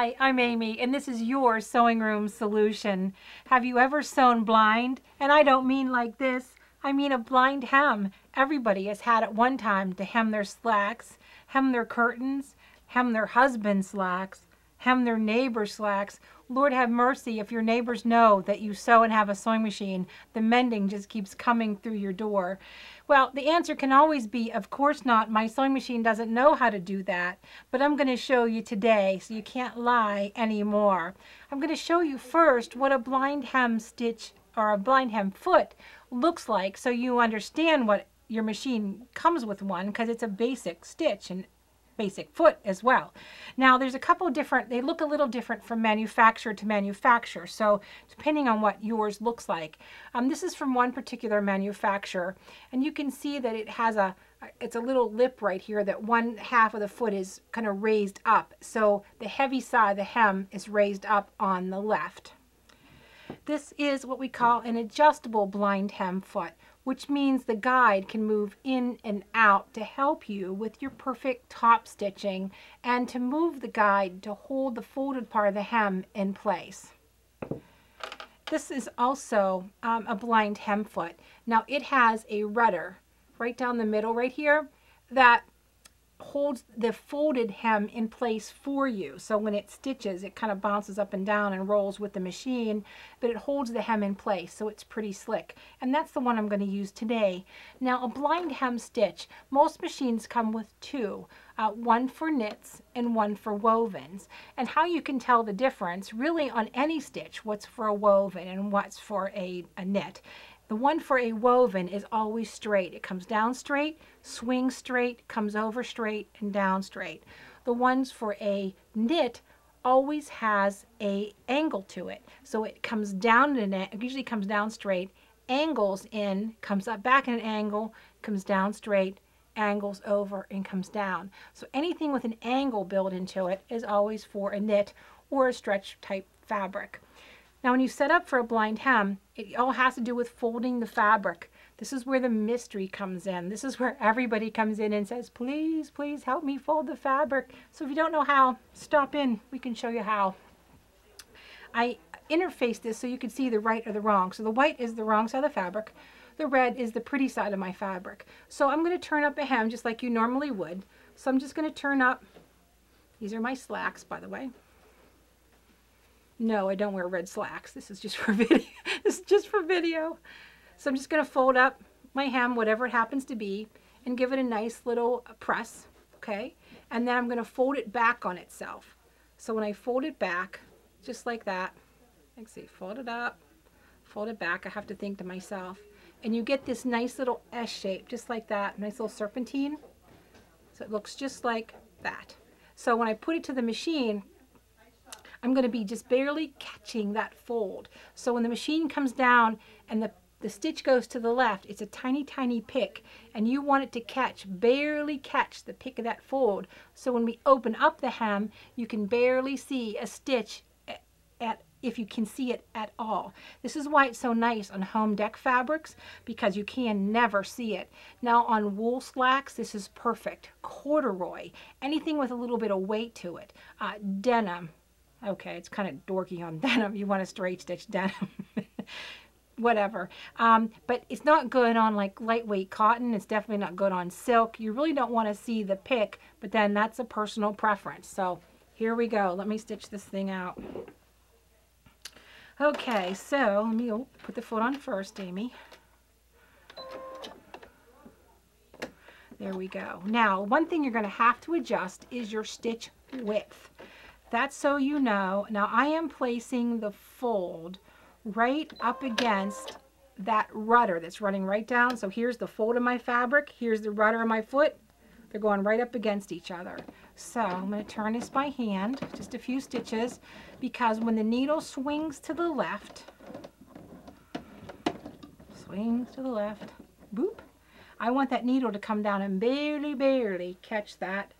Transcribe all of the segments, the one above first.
Hi, I'm Amy, and this is your sewing room solution. Have you ever sewn blind? And I don't mean like this. I mean a blind hem. Everybody has had at one time to hem their slacks, hem their curtains, hem their husband's slacks, hem their neighbor's slacks. Lord have mercy if your neighbors know that you sew and have a sewing machine. The mending just keeps coming through your door. Well, the answer can always be, of course not. My sewing machine doesn't know how to do that. But I'm going to show you today so you can't lie anymore. I'm going to show you first what a blind hem stitch or a blind hem foot looks like so you understand what your machine comes with one, because it's a basic stitch and basic foot as well. Now there's a couple different, they look a little different from manufacturer to manufacturer, so depending on what yours looks like. This is from one particular manufacturer, and you can see that it has it's a little lip right here that one half of the foot is kind of raised up, so the heavy side of the hem is raised up on the left. This is what we call an adjustable blind hem foot, which means the guide can move in and out to help you with your perfect top stitching and to move the guide to hold the folded part of the hem in place. This is also a blind hem foot. Now it has a rudder right down the middle right here that holds the folded hem in place for you. So when it stitches, it kind of bounces up and down and rolls with the machine, but it holds the hem in place, so it's pretty slick. And that's the one I'm going to use today. Now, a blind hem stitch, most machines come with two, one for knits and one for wovens. And how you can tell the difference really on any stitch, what's for a woven and what's for a knit. The one for a woven is always straight. It comes down straight, swings straight, comes over straight, and down straight. The ones for a knit always has an angle to it. So it comes down, it usually comes down straight, angles in, comes up back in an angle, comes down straight, angles over, and comes down. So anything with an angle built into it is always for a knit or a stretch type fabric. Now when you set up for a blind hem, it all has to do with folding the fabric. This is where the mystery comes in. This is where everybody comes in and says, please, please help me fold the fabric. So if you don't know how, stop in. We can show you how. I interfaced this so you could see the right or the wrong. So the white is the wrong side of the fabric. The red is the pretty side of my fabric. So I'm going to turn up a hem just like you normally would. So I'm just going to turn up, these are my slacks, by the way. No, I don't wear red slacks. This is just for video. This is just for video. So I'm just going to fold up my hem, whatever it happens to be, and give it a nice little press, okay? And then I'm going to fold it back on itself. So when I fold it back, just like that, let's see, fold it up, fold it back, I have to think to myself. And you get this nice little S shape, just like that, nice little serpentine. So it looks just like that. So when I put it to the machine, I'm going to be just barely catching that fold. So when the machine comes down and the stitch goes to the left, it's a tiny, tiny pick, and you want it to catch, barely catch the pick of that fold. So when we open up the hem, you can barely see a stitch if you can see it at all. This is why it's so nice on home deck fabrics, because you can never see it. Now on wool slacks, this is perfect. Corduroy, anything with a little bit of weight to it. Denim. Okay, it's kind of dorky on denim. You want a straight stitch denim. Whatever. But it's not good on like lightweight cotton. It's definitely not good on silk. You really don't want to see the pick, but then that's a personal preference. So here we go. Let me stitch this thing out. Okay, so let me put the foot on first, Amy. There we go. Now, one thing you're going to have to adjust is your stitch width. That's so you know. Now I am placing the fold right up against that rudder that's running right down. So here's the fold of my fabric. Here's the rudder of my foot. They're going right up against each other. So I'm going to turn this by hand, just a few stitches, because when the needle swings to the left, boop, I want that needle to come down and barely, barely catch that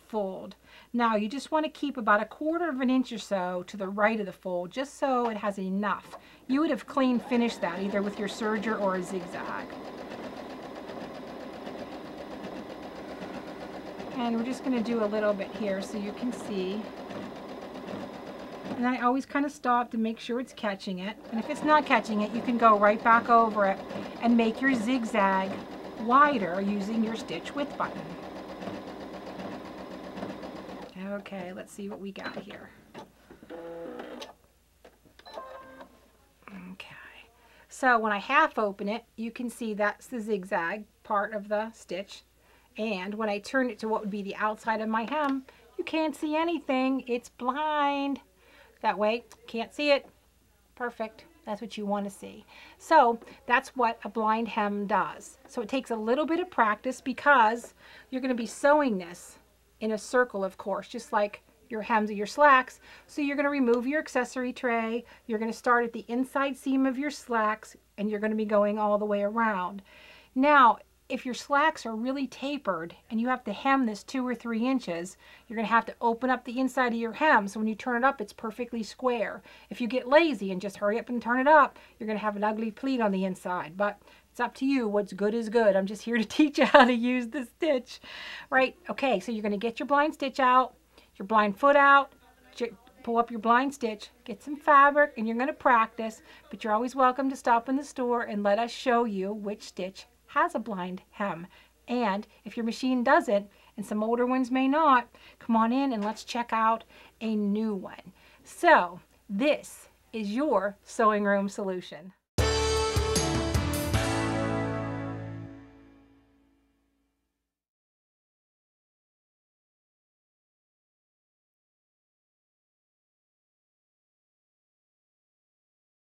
fold. Now you just want to keep about 1/4 of an inch or so to the right of the fold, just so it has enough. You would have clean finished that either with your serger or a zigzag. And we're just going to do a little bit here so you can see. And I always kind of stop to make sure it's catching it. And if it's not catching it, you can go right back over it and make your zigzag wider using your stitch width button. Okay, let's see what we got here. Okay, so when I half open it, you can see that's the zigzag part of the stitch. And when I turn it to what would be the outside of my hem, you can't see anything. It's blind. That way, can't see it. Perfect. That's what you want to see. So that's what a blind hem does. So it takes a little bit of practice because you're going to be sewing this in a circle, of course, just like your hems of your slacks. So you're going to remove your accessory tray. You're going to start at the inside seam of your slacks, and you're going to be going all the way around. Now, if your slacks are really tapered and you have to hem this 2 or 3 inches, you're going to have to open up the inside of your hem so when you turn it up, it's perfectly square. If you get lazy and just hurry up and turn it up, you're going to have an ugly pleat on the inside. But it's up to you. What's good is good. I'm just here to teach you how to use the stitch. Right? Okay, so you're going to get your blind stitch out, your blind foot out, pull up your blind stitch, get some fabric, and you're going to practice. But you're always welcome to stop in the store and let us show you which stitch has a blind hem. And if your machine doesn't, and some older ones may not, come on in and let's check out a new one. So this is your sewing room solution.